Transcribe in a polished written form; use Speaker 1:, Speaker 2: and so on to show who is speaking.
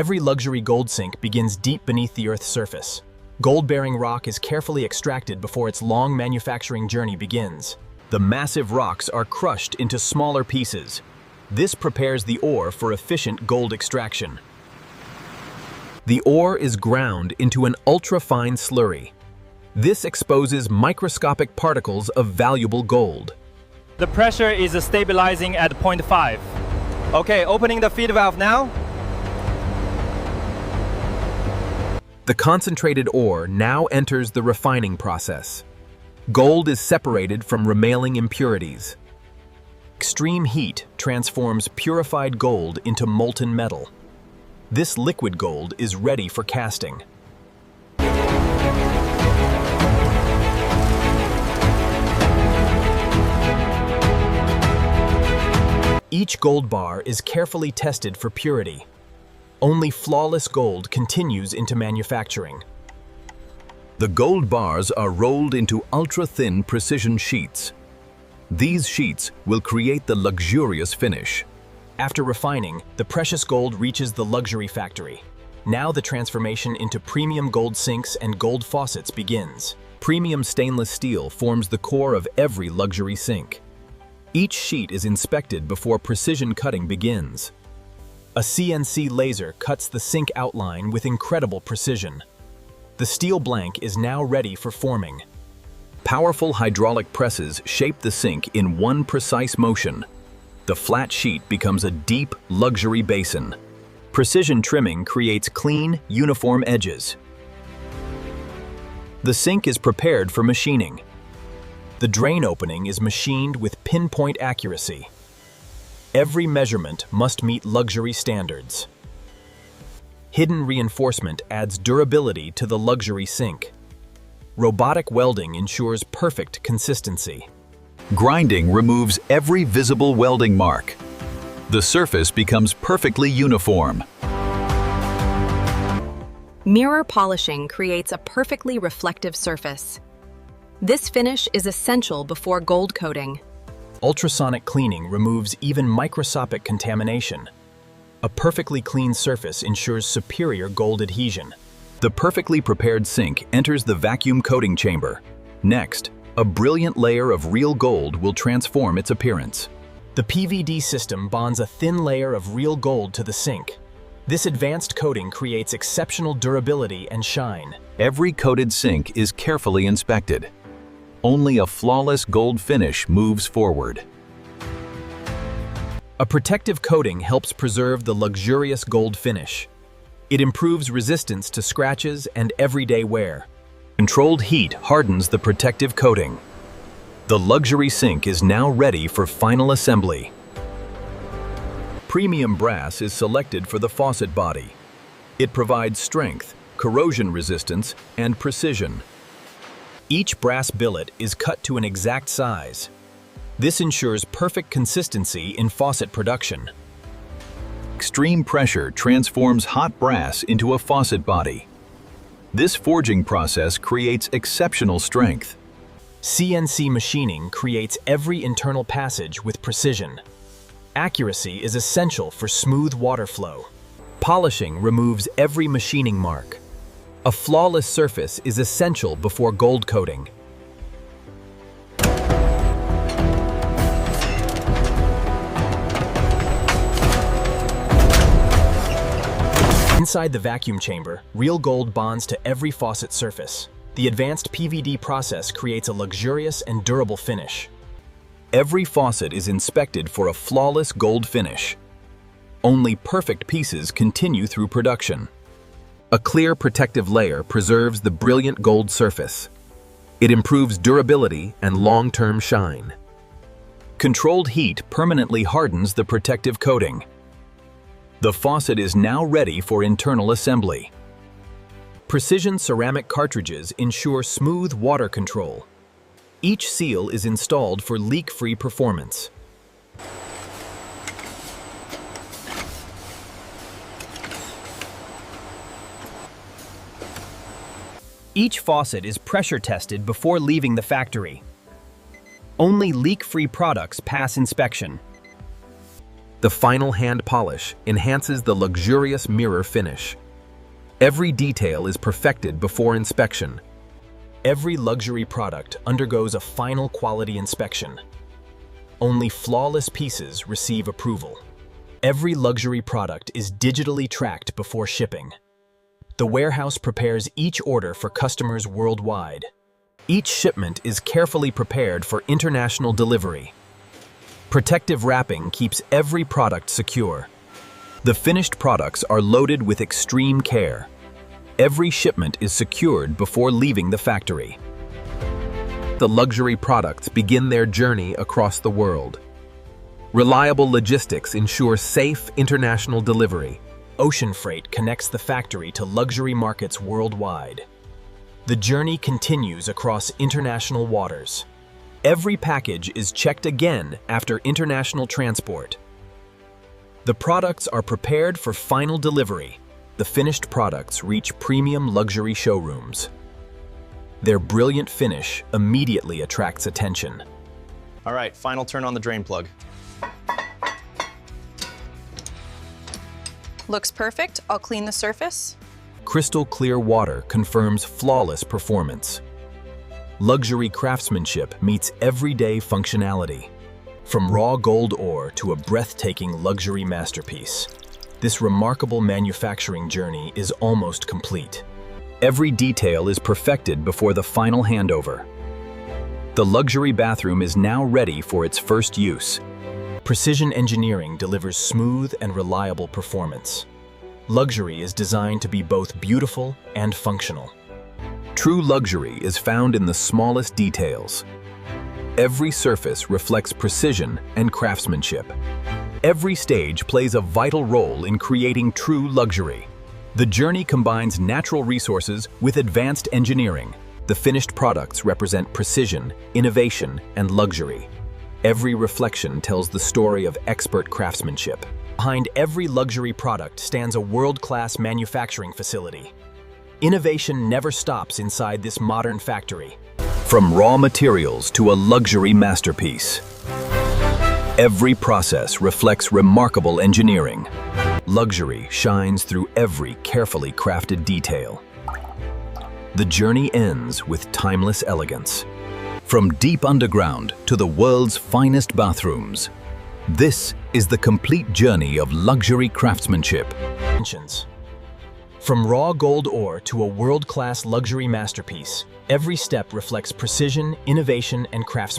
Speaker 1: Every luxury gold sink begins deep beneath the Earth's surface. Gold-bearing rock is carefully extracted before its long manufacturing journey begins. The massive rocks are crushed into smaller pieces. This prepares the ore for efficient gold extraction. The ore is ground into an ultra-fine slurry. This exposes microscopic particles of valuable gold.
Speaker 2: The pressure is stabilizing at 0.5. Okay, opening the feed valve now.
Speaker 1: The concentrated ore now enters the refining process. Gold is separated from remaining impurities. Extreme heat transforms purified gold into molten metal. This liquid gold is ready for casting. Each gold bar is carefully tested for purity. Only flawless gold continues into manufacturing.
Speaker 3: The gold bars are rolled into ultra-thin precision sheets. These sheets will create the luxurious finish.
Speaker 1: After refining, the precious gold reaches the luxury factory. Now the transformation into premium gold sinks and gold faucets begins. Premium stainless steel forms the core of every luxury sink. Each sheet is inspected before precision cutting begins. A CNC laser cuts the sink outline with incredible precision. The steel blank is now ready for forming.
Speaker 3: Powerful hydraulic presses shape the sink in one precise motion. The flat sheet becomes a deep, luxury basin. Precision trimming creates clean, uniform edges. The sink is prepared for machining.
Speaker 1: The drain opening is machined with pinpoint accuracy. Every measurement must meet luxury standards. Hidden reinforcement adds durability to the luxury sink. Robotic welding ensures perfect consistency.
Speaker 3: Grinding removes every visible welding mark. The surface becomes perfectly uniform.
Speaker 4: Mirror polishing creates a perfectly reflective surface. This finish is essential before gold coating.
Speaker 1: Ultrasonic cleaning removes even microscopic contamination. A perfectly clean surface ensures superior gold adhesion.
Speaker 3: The perfectly prepared sink enters the vacuum coating chamber. Next, a brilliant layer of real gold will transform its appearance.
Speaker 1: The PVD system bonds a thin layer of real gold to the sink. This advanced coating creates exceptional durability and shine.
Speaker 3: Every coated sink is carefully inspected. Only a flawless gold finish moves forward.
Speaker 1: A protective coating helps preserve the luxurious gold finish. It improves resistance to scratches and everyday wear.
Speaker 3: Controlled heat hardens the protective coating. The luxury sink is now ready for final assembly. Premium brass is selected for the faucet body. It provides strength, corrosion resistance, and precision.
Speaker 1: Each brass billet is cut to an exact size. This ensures perfect consistency in faucet production.
Speaker 3: Extreme pressure transforms hot brass into a faucet body. This forging process creates exceptional strength.
Speaker 1: CNC machining creates every internal passage with precision. Accuracy is essential for smooth water flow. Polishing removes every machining mark. A flawless surface is essential before gold coating. Inside the vacuum chamber, real gold bonds to every faucet surface. The advanced PVD process creates a luxurious and durable finish.
Speaker 3: Every faucet is inspected for a flawless gold finish. Only perfect pieces continue through production. A clear protective layer preserves the brilliant gold surface. It improves durability and long-term shine. Controlled heat permanently hardens the protective coating. The faucet is now ready for internal assembly.
Speaker 1: Precision ceramic cartridges ensure smooth water control. Each seal is installed for leak-free performance. Each faucet is pressure tested before leaving the factory. Only leak-free products pass inspection.
Speaker 3: The final hand polish enhances the luxurious mirror finish. Every detail is perfected before inspection.
Speaker 1: Every luxury product undergoes a final quality inspection. Only flawless pieces receive approval. Every luxury product is digitally tracked before shipping. The warehouse prepares each order for customers worldwide. Each shipment is carefully prepared for international delivery. Protective wrapping keeps every product secure. The finished products are loaded with extreme care. Every shipment is secured before leaving the factory. The luxury products begin their journey across the world. Reliable logistics ensure safe international delivery. Ocean freight connects the factory to luxury markets worldwide. The journey continues across international waters. Every package is checked again after international transport. The products are prepared for final delivery. The finished products reach premium luxury showrooms. Their brilliant finish immediately attracts attention.
Speaker 2: All right, final turn on the drain plug.
Speaker 5: Looks perfect. I'll clean the surface.
Speaker 1: Crystal clear water confirms flawless performance. Luxury craftsmanship meets everyday functionality. From raw gold ore to a breathtaking luxury masterpiece, this remarkable manufacturing journey is almost complete. Every detail is perfected before the final handover. The luxury bathroom is now ready for its first use. Precision engineering delivers smooth and reliable performance. Luxury is designed to be both beautiful and functional.
Speaker 3: True luxury is found in the smallest details. Every surface reflects precision and craftsmanship. Every stage plays a vital role in creating true luxury. The journey combines natural resources with advanced engineering. The finished products represent precision, innovation, and luxury. Every reflection tells the story of expert craftsmanship.
Speaker 1: Behind every luxury product stands a world-class manufacturing facility. Innovation never stops inside this modern factory.
Speaker 3: From raw materials to a luxury masterpiece, every process reflects remarkable engineering. Luxury shines through every carefully crafted detail. The journey ends with timeless elegance. From deep underground to the world's finest bathrooms, this is the complete journey of luxury craftsmanship.
Speaker 1: From raw gold ore to a world-class luxury masterpiece, every step reflects precision, innovation, and craftsmanship.